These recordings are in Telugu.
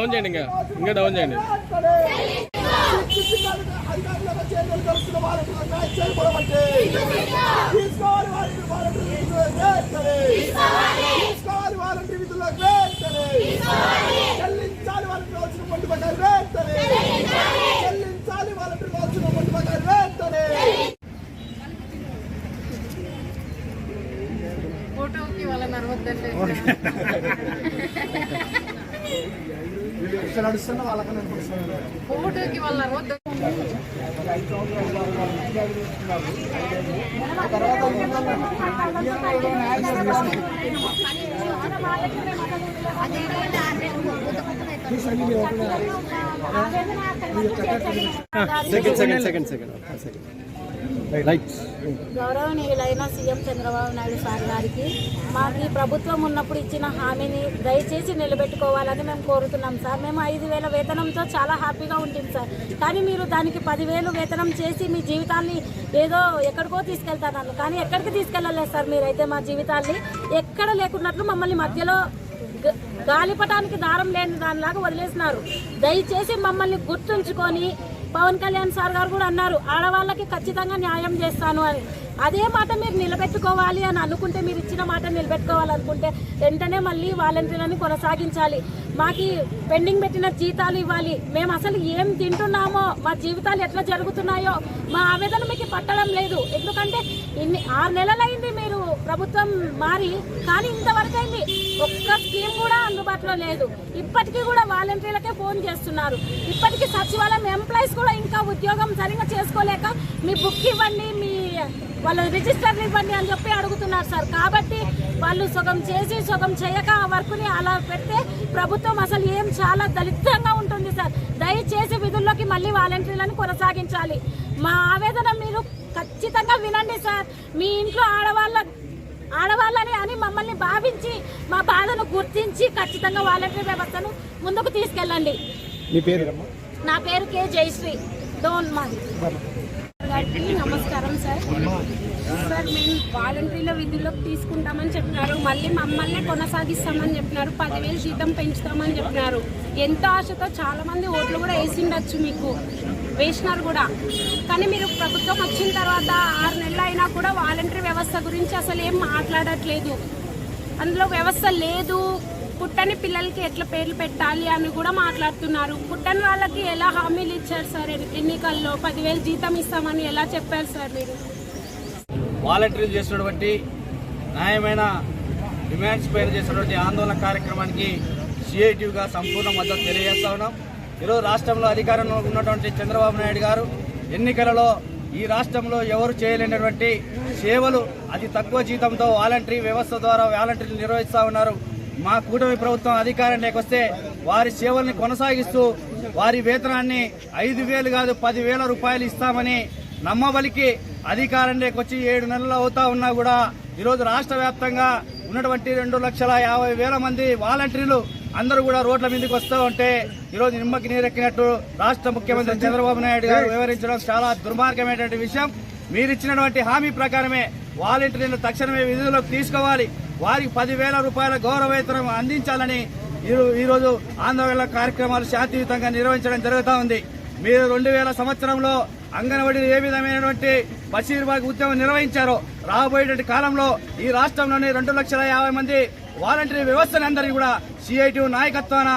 డౌన్ చేయండి, ఇంకా డౌన్ చేయండి. ఫోటోకి వాళ్ళ నడవద్దండి. నడుస్తున్న వాళ్ళకన్నా ఫోటోకి వాళ్ళ నడవద్దు. గౌరవనీయులైన సీఎం చంద్రబాబు నాయుడు సార్ గారికి మాకు ఈ ప్రభుత్వం ఉన్నప్పుడు ఇచ్చిన హామీని దయచేసి నిలబెట్టుకోవాలని మేము కోరుతున్నాం సార్. మేము 5,000 వేతనంతో చాలా హ్యాపీగా ఉంటుంది సార్. కానీ మీరు దానికి 10,000 వేతనం చేసి మీ జీవితాన్ని ఏదో ఎక్కడికో తీసుకెళ్తారు. కానీ ఎక్కడికి తీసుకెళ్ళలేదు సార్. మీరైతే మా జీవితాన్ని ఎక్కడ లేకున్నట్లు మమ్మల్ని మధ్యలో గాలిపటానికి దారం లేని దానిలాగా వదిలేసినారు. దయచేసి మమ్మల్ని గుర్తుంచుకొని, పవన్ కళ్యాణ్ సార్ గారు కూడా అన్నారు ఆడవాళ్ళకి ఖచ్చితంగా న్యాయం చేస్తాను అని. అదే మాట మీరు నిలబెట్టుకోవాలి అని అనుకుంటే, మీరు ఇచ్చిన మాట నిలబెట్టుకోవాలనుకుంటే వెంటనే మళ్ళీ వాలంటీర్లని కొనసాగించాలి. మాకు పెండింగ్ పెట్టిన జీతాలు ఇవ్వాలి. మేము అసలు ఏం తింటున్నామో, మా జీవితాలు ఎట్లా జరుగుతున్నాయో మా ఆవేదన మీకు పట్టడం లేదు. ఎందుకంటే 6 నెలలైంది మీరు ప్రభుత్వం మారి, కానీ ఇంతవరకు అయింది ఒక్క స్కీమ్ కూడా అందుబాటులో లేదు. ఇప్పటికీ కూడా వాలంటీర్లకే ఫోన్ చేస్తున్నారు. ఇప్పటికీ సచివాలయం ఎంప్లాయీస్ కూడా ఇంకా ఉద్యోగం సరిగా చేసుకోలేక మీ బుక్ ఇవ్వండి, మీ వాళ్ళ రిజిస్టర్లు ఇవ్వండి అని చెప్పి అడుగుతున్నారు సార్. కాబట్టి వాళ్ళు సగం చేసి సగం చేయక ఆ వర్క్ని అలా పెడితే ప్రభుత్వం అసలు ఏం చాలా దళితంగా ఉంటుంది సార్. దయచేసి విధుల్లోకి మళ్ళీ వాలంటీర్లను కొనసాగించాలి. మా ఆవేదన మీరు ఖచ్చితంగా వినండి సార్. మీ ఇంట్లో ఆడవాళ్ళని అని మమ్మల్ని భావించి మా బాధను గుర్తించి ఖచ్చితంగా వాలంటీర్ వ్యవస్థను ముందుకు తీసుకెళ్ళండి. నా పేరు కే జయశ్రీ, డోన్ మాది. నమస్కారం సార్. సార్ మేము వాలంటీర్ల విధుల్లోకి తీసుకుంటామని చెప్పినారు, మళ్ళీ మమ్మల్ని కొనసాగిస్తామని చెప్పినారు, 10,000 జీతం పెంచుతామని చెప్పినారు. ఎంతో ఆశతో చాలా మంది ఓట్లు కూడా వేసిండొచ్చు, మీకు వేసినారు కూడా. కానీ మీరు ప్రభుత్వం వచ్చిన తర్వాత 6 నెలలు అయినా కూడా వాలంటీర్ వ్యవస్థ గురించి అసలు ఏం మాట్లాడట్లేదు. అందులో వ్యవస్థ లేదు. పుట్టని పిల్లలకి ఎట్లా పేర్లు పెట్టాలి అని కూడా మాట్లాడుతున్నారు. పుట్టని వాళ్ళకి ఎలా హామీలు ఇచ్చారు సార్? ఎన్నికల్లో 10,000 జీతం ఇస్తామని ఎలా చెప్పారు సార్ మీరు? వాలంటీర్లు చేసినటువంటి న్యాయమైన డిమాండ్స్ పైన చేసినటువంటి ఆందోళన కార్యక్రమానికి సిఐటిగా సంపూర్ణ మద్దతు తెలియజేస్తా ఉన్నాం. ఈరోజు రాష్ట్రంలో అధికారంలో ఉన్నటువంటి చంద్రబాబు నాయుడు గారు ఎన్నికలలో ఈ రాష్ట్రంలో ఎవరు చేయలేనటువంటి సేవలు అతి తక్కువ జీతంతో వాలంటరీ వ్యవస్థ ద్వారా వాలంటీర్లు నిర్వహిస్తూ ఉన్నారు. మా కూటమి ప్రభుత్వం అధికారంలోకి వస్తే వారి సేవల్ని కొనసాగిస్తూ వారి వేతనాన్ని 5,000 కాదు 10,000 రూపాయలు ఇస్తామని నమ్మబలికి అధికారంలోకి వచ్చి 7 నెలలు అవుతా ఉన్నా కూడా ఈరోజు రాష్ట్ర వ్యాప్తంగా ఉన్నటువంటి 2,50,000 మంది వాలంటీర్లు అందరూ కూడా రోడ్ల మీదకి వస్తూ ఉంటే ఈరోజు నిమ్మకి నీరెక్కినట్టు రాష్ట్ర ముఖ్యమంత్రి చంద్రబాబు నాయుడు గారు వివరించడం చాలా దుర్మార్గమైనటువంటి విషయం. మీరిచ్చినటువంటి హామీ ప్రకారమే వాలంటీర్లు తక్షణమే విధుల్లోకి తీసుకోవాలి, వారికి 10,000 రూపాయల గౌరవ వేతనం అందించాలని ఈరోజు ఆందోళన కార్యక్రమాలు శాంతియుతంగా నిర్వహించడం జరుగుతూ ఉంది. మీరు 2000 సంవత్సరంలో అంగన్వాడీ ఏ విధమైనటువంటి బషీర్బాగ్ ఉద్యమం నిర్వహించారో రాబోయేటువంటి కాలంలో ఈ రాష్ట్రంలోని 2,50,000 మంది వాలంటీర్ వ్యవస్థని అందరినీ కూడా సిఐటి నాయకత్వాన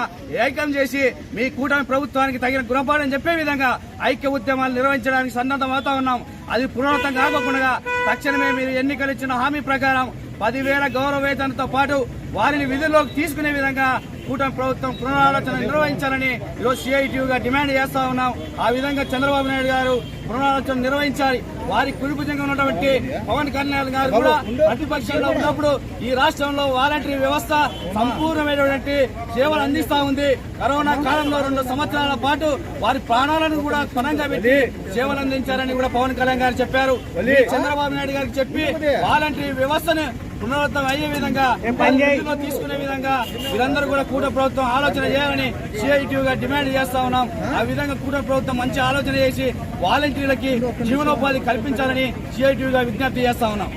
ఏకం చేసి మీ కూటమి ప్రభుత్వానికి తగిన గుణపాఠం చెప్పే విధంగా ఐక్య ఉద్యమాలు నిర్వహించడానికి సన్నద్ధమవుతా ఉన్నాం. అది పునరావృతం కాకుండా తక్షణమే మీరు ఎన్నికలు ఇచ్చిన హామీ ప్రకారం 10,000 గౌరవ వేతనంతో పాటు వారిని విధుల్లోకి తీసుకునే విధంగా కూటమి ప్రభుత్వం పునరాలోచన నిర్వహించాలని ఈరోజు సిఐటిగా డిమాండ్ చేస్తా ఉన్నాం. ఆ విధంగా చంద్రబాబు నాయుడు గారు పునరాలోచన నిర్వహించాలి. వారి కుడిభుజంగా ఉన్నటువంటి పవన్ కళ్యాణ్ గారు కూడా ప్రతిపక్షంలో ఉన్నప్పుడు ఈ రాష్ట్రంలో వాలంటరీ వ్యవస్థ సంపూర్ణమైనటువంటి సేవలు అందిస్తా ఉంది. కరోనా కాలంలో 2 సంవత్సరాల పాటు వారి ప్రాణాలను కూడా పణంగా పెట్టి సేవలు అందించారని కూడా పవన్ కళ్యాణ్ గారు చెప్పారు. చంద్రబాబు నాయుడు గారికి చెప్పి వాలంటరీ వ్యవస్థను పునరుద్ధరణ అయ్యే విధంగా తీసుకునే విధంగా వీరందరూ కూడా కూటమి ప్రభుత్వం ఆలోచన చేయాలని సిఐటిగా డిమాండ్ చేస్తా ఉన్నాం. ఆ విధంగా కూటమి ప్రభుత్వం మంచి ఆలోచన చేసి వాలంటీర్లకి జీవనోపాధి కల్పించాలని సిఐటిగా విజ్ఞప్తి చేస్తా ఉన్నాం.